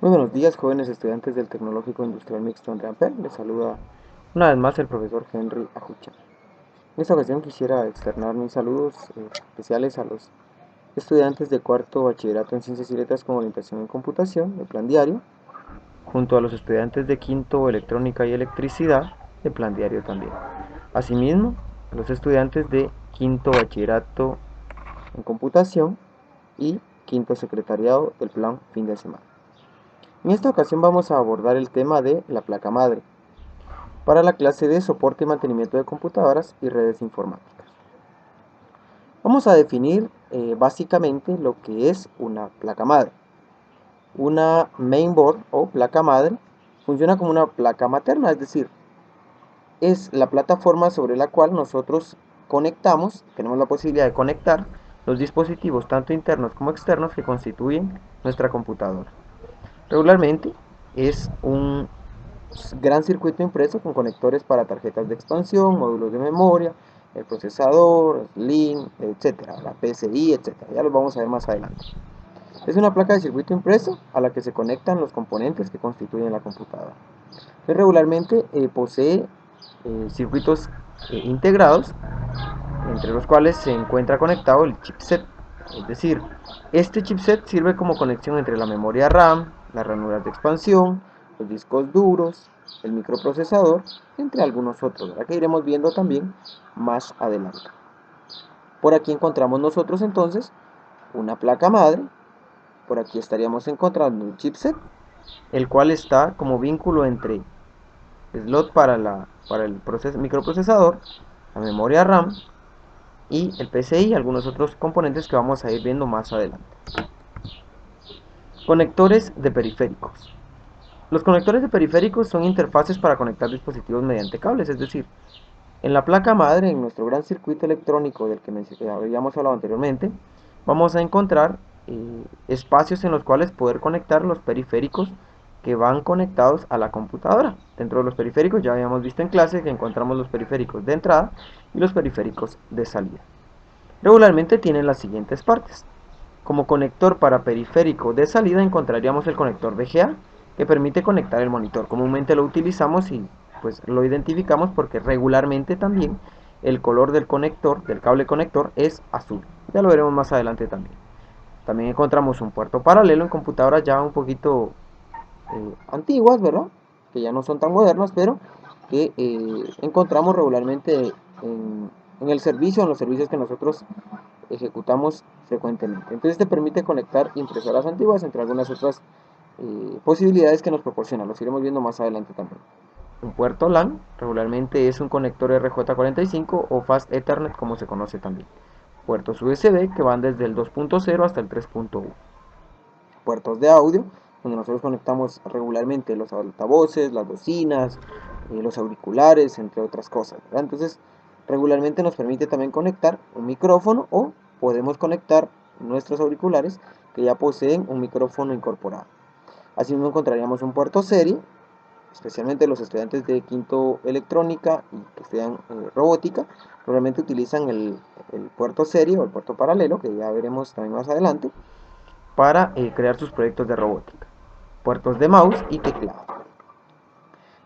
Muy buenos días, jóvenes estudiantes del Tecnológico Industrial Mixto André Amper. Les saluda una vez más el profesor Henry Ajucha. En esta ocasión quisiera externar mis saludos especiales a los estudiantes de cuarto bachillerato en Ciencias y Letras con orientación en computación, de plan diario, junto a los estudiantes de quinto Electrónica y Electricidad, de plan diario también. Asimismo, a los estudiantes de quinto bachillerato en computación y quinto secretariado del plan fin de semana. En esta ocasión vamos a abordar el tema de la placa madre para la clase de soporte y mantenimiento de computadoras y redes informáticas. Vamos a definir básicamente lo que es una placa madre. Una mainboard o placa madre funciona como una placa materna, es decir, es la plataforma sobre la cual nosotros tenemos la posibilidad de conectar los dispositivos tanto internos como externos que constituyen nuestra computadora. Regularmente es un gran circuito impreso con conectores para tarjetas de expansión, módulos de memoria, el procesador, Slim, etcétera, la PCI, etcétera. Ya los vamos a ver más adelante. Es una placa de circuito impreso a la que se conectan los componentes que constituyen la computadora. Que regularmente posee circuitos integrados, entre los cuales se encuentra conectado el chipset. Es decir, este chipset sirve como conexión entre la memoria RAM, las ranuras de expansión, los discos duros, el microprocesador, entre algunos otros, ¿verdad? Que iremos viendo también más adelante. Por aquí encontramos nosotros entonces una placa madre, por aquí estaríamos encontrando un chipset, el cual está como vínculo entre slot para el microprocesador, la memoria RAM y el PCI y algunos otros componentes que vamos a ir viendo más adelante. Conectores de periféricos. Los conectores de periféricos son interfaces para conectar dispositivos mediante cables, es decir, en la placa madre, en nuestro gran circuito electrónico del que habíamos hablado anteriormente, vamos a encontrar espacios en los cuales poder conectar los periféricos que van conectados a la computadora. Dentro de los periféricos ya habíamos visto en clase que encontramos los periféricos de entrada y los periféricos de salida. Regularmente tienen las siguientes partes. Como conector para periférico de salida encontraríamos el conector VGA, que permite conectar el monitor. Comúnmente lo utilizamos y pues lo identificamos porque regularmente también el color del conector, del cable conector, es azul. Ya lo veremos más adelante también. También encontramos un puerto paralelo en computadoras ya un poquito antiguas, ¿verdad? Que ya no son tan modernas, pero que encontramos regularmente en el servicio, en los servicios que nosotros ejecutamos frecuentemente. Entonces te permite conectar impresoras antiguas entre algunas otras posibilidades que nos proporciona. Los iremos viendo más adelante también. Un puerto LAN regularmente es un conector RJ45 o Fast Ethernet como se conoce también. Puertos USB que van desde el 2.0 hasta el 3.1. Puertos de audio donde nosotros conectamos regularmente los altavoces, las bocinas, los auriculares, entre otras cosas, ¿verdad? Entonces regularmente nos permite también conectar un micrófono o podemos conectar nuestros auriculares que ya poseen un micrófono incorporado. Asimismo encontraríamos un puerto serie, especialmente los estudiantes de quinto electrónica y que estudian robótica, normalmente utilizan el puerto serie o el puerto paralelo, que ya veremos también más adelante, para crear sus proyectos de robótica. Puertos de mouse y teclado.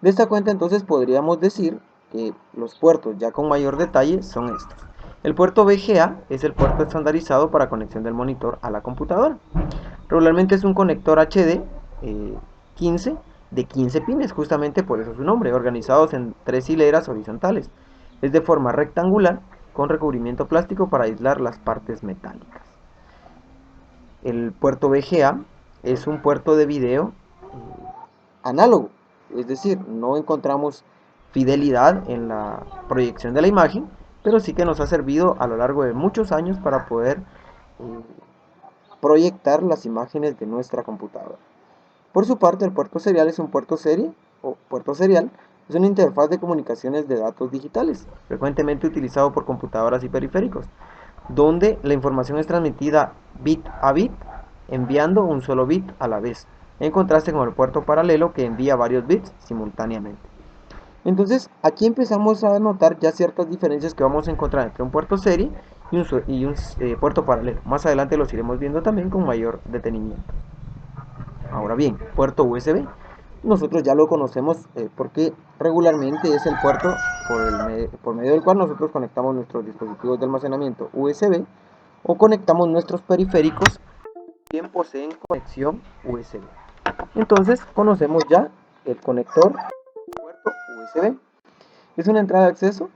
De esta cuenta entonces podríamos decir que los puertos ya con mayor detalle son estos. El puerto VGA es el puerto estandarizado para conexión del monitor a la computadora. Regularmente es un conector HD 15 de 15 pines, justamente por eso su nombre, organizados en 3 hileras horizontales. Es de forma rectangular con recubrimiento plástico para aislar las partes metálicas. El puerto VGA es un puerto de video análogo, es decir, no encontramos fidelidad en la proyección de la imagen, pero sí que nos ha servido a lo largo de muchos años para poder proyectar las imágenes de nuestra computadora. Por su parte, el puerto serial es un puerto serie o puerto serial, es una interfaz de comunicaciones de datos digitales, frecuentemente utilizado por computadoras y periféricos, donde la información es transmitida bit a bit, enviando un solo bit a la vez, en contraste con el puerto paralelo que envía varios bits simultáneamente. Entonces, aquí empezamos a notar ya ciertas diferencias que vamos a encontrar entre un puerto serie y un puerto paralelo. Más adelante los iremos viendo también con mayor detenimiento. Ahora bien, puerto USB, nosotros ya lo conocemos porque regularmente es el puerto por medio del cual nosotros conectamos nuestros dispositivos de almacenamiento USB o conectamos nuestros periféricos que poseen conexión USB. Entonces conocemos ya el conector puerto USB. Es una entrada de acceso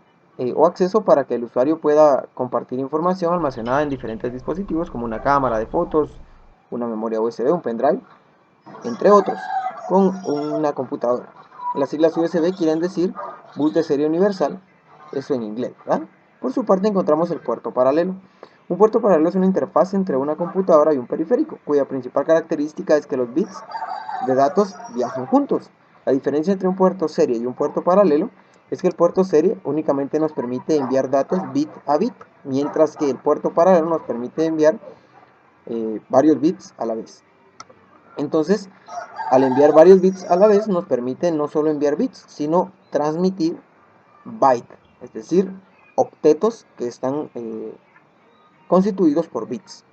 o acceso para que el usuario pueda compartir información almacenada en diferentes dispositivos como una cámara de fotos, una memoria USB, un pendrive, entre otros, con una computadora. Las siglas USB quieren decir bus de serie universal, eso en inglés, ¿verdad? Por su parte encontramos el puerto paralelo. Un puerto paralelo es una interfaz entre una computadora y un periférico, cuya principal característica es que los bits de datos viajan juntos. La diferencia entre un puerto serie y un puerto paralelo es que el puerto serie únicamente nos permite enviar datos bit a bit, mientras que el puerto paralelo nos permite enviar varios bits a la vez. Entonces, al enviar varios bits a la vez nos permite no solo enviar bits, sino transmitir bytes, es decir, octetos que están constituidos por bits.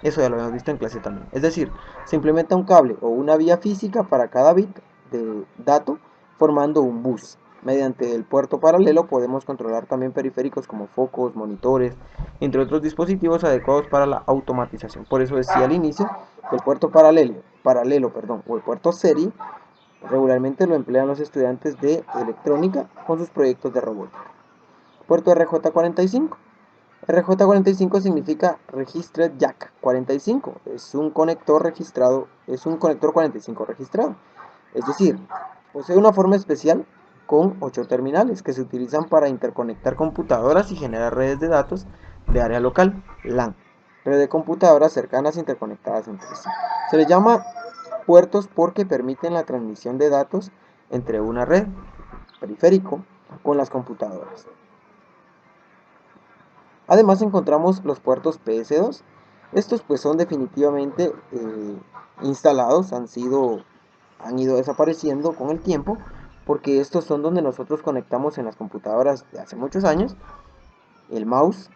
Eso ya lo habíamos visto en clase también. Es decir, se implementa un cable o una vía física para cada bit de dato formando un bus. Mediante el puerto paralelo podemos controlar también periféricos como focos, monitores, entre otros dispositivos adecuados para la automatización. Por eso decía al inicio que el puerto paralelo, o el puerto serie regularmente lo emplean los estudiantes de electrónica con sus proyectos de robótica. Puerto RJ45. RJ45 significa Registered Jack 45, es un conector 45 registrado, es decir, posee una forma especial con 8 terminales que se utilizan para interconectar computadoras y generar redes de datos de área local, LAN, red de computadoras cercanas interconectadas entre sí. Se les llama puertos porque permiten la transmisión de datos entre una red, periférico, con las computadoras. Además encontramos los puertos PS2. Estos pues son definitivamente instalados, han ido desapareciendo con el tiempo, porque estos son donde nosotros conectamos en las computadoras de hace muchos años el mouse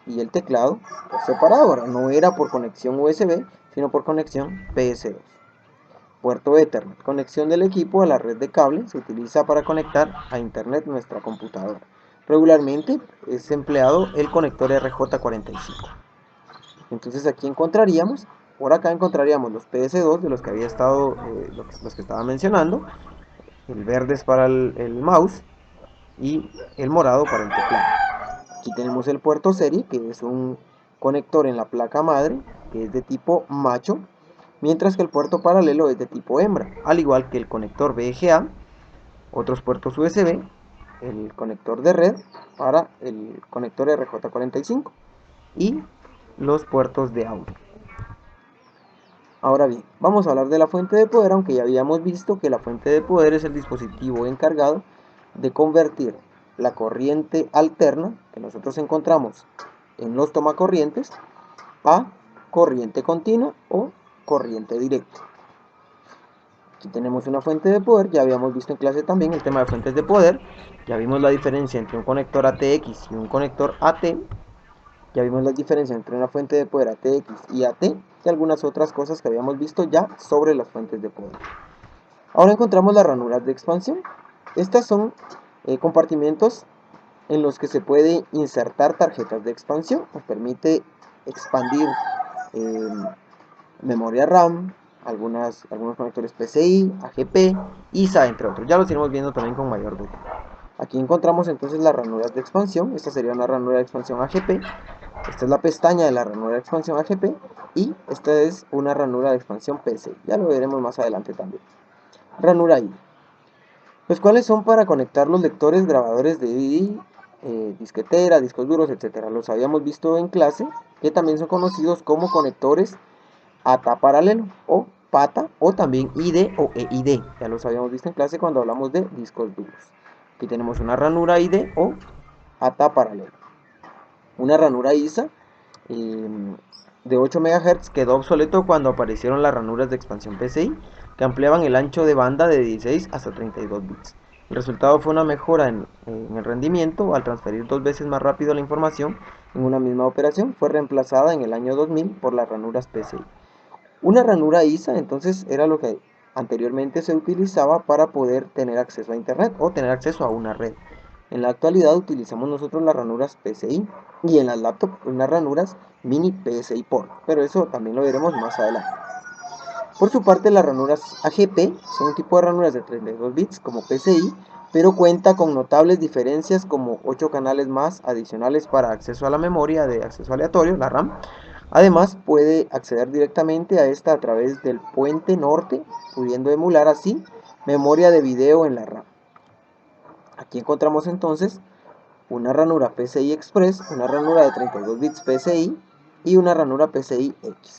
y el teclado por separado. Ahora no era por conexión USB, sino por conexión PS2. Puerto Ethernet, conexión del equipo a la red de cable, se utiliza para conectar a internet nuestra computadora. Regularmente es empleado el conector RJ45. Entonces aquí encontraríamos, por acá encontraríamos los PS2 de los que había estado, los que estaba mencionando. El verde es para el mouse y el morado para el teclado. Aquí tenemos el puerto serie, que es un conector en la placa madre, que es de tipo macho, mientras que el puerto paralelo es de tipo hembra, al igual que el conector VGA, otros puertos USB, el conector de red para el conector RJ45 y los puertos de audio. Ahora bien, vamos a hablar de la fuente de poder, aunque ya habíamos visto que la fuente de poder es el dispositivo encargado de convertir la corriente alterna que nosotros encontramos en los tomacorrientes a corriente continua o corriente directa. Aquí tenemos una fuente de poder, ya habíamos visto en clase también el tema de fuentes de poder, ya vimos la diferencia entre un conector ATX y un conector AT, ya vimos la diferencia entre una fuente de poder ATX y AT y algunas otras cosas que habíamos visto ya sobre las fuentes de poder. Ahora encontramos las ranuras de expansión. Estas son compartimentos en los que se puede insertar tarjetas de expansión. Nos permite expandir memoria RAM, algunos conectores PCI, AGP, ISA, entre otros. Ya los iremos viendo también con mayor detalle. Aquí encontramos entonces las ranuras de expansión. Esta sería una ranura de expansión AGP. Esta es la pestaña de la ranura de expansión AGP. Y esta es una ranura de expansión PCI. Ya lo veremos más adelante también. Ranura I. Pues cuáles son para conectar los lectores, grabadores de DVD, disquetera, discos duros, etcétera. Los habíamos visto en clase, que también son conocidos como conectores ATA paralelo o PATA o también ID o EID. Ya los habíamos visto en clase cuando hablamos de discos duros. Aquí tenemos una ranura ID o ATA paralelo. Una ranura ISA de 8 MHz quedó obsoleto cuando aparecieron las ranuras de expansión PCI que ampliaban el ancho de banda de 16 hasta 32 bits. El resultado fue una mejora en el rendimiento al transferir 2 veces más rápido la información en una misma operación. Fue reemplazada en el año 2000 por las ranuras PCI. Una ranura ISA entonces era lo que anteriormente se utilizaba para poder tener acceso a internet o tener acceso a una red. En la actualidad utilizamos nosotros las ranuras PCI y en las laptops unas ranuras mini PCI port, pero eso también lo veremos más adelante. Por su parte, las ranuras AGP son un tipo de ranuras de 32 bits como PCI, pero cuenta con notables diferencias como 8 canales más adicionales para acceso a la memoria de acceso aleatorio, la RAM. Además, puede acceder directamente a esta a través del puente norte, pudiendo emular así memoria de video en la RAM. Aquí encontramos entonces una ranura PCI Express, una ranura de 32 bits PCI y una ranura PCI X.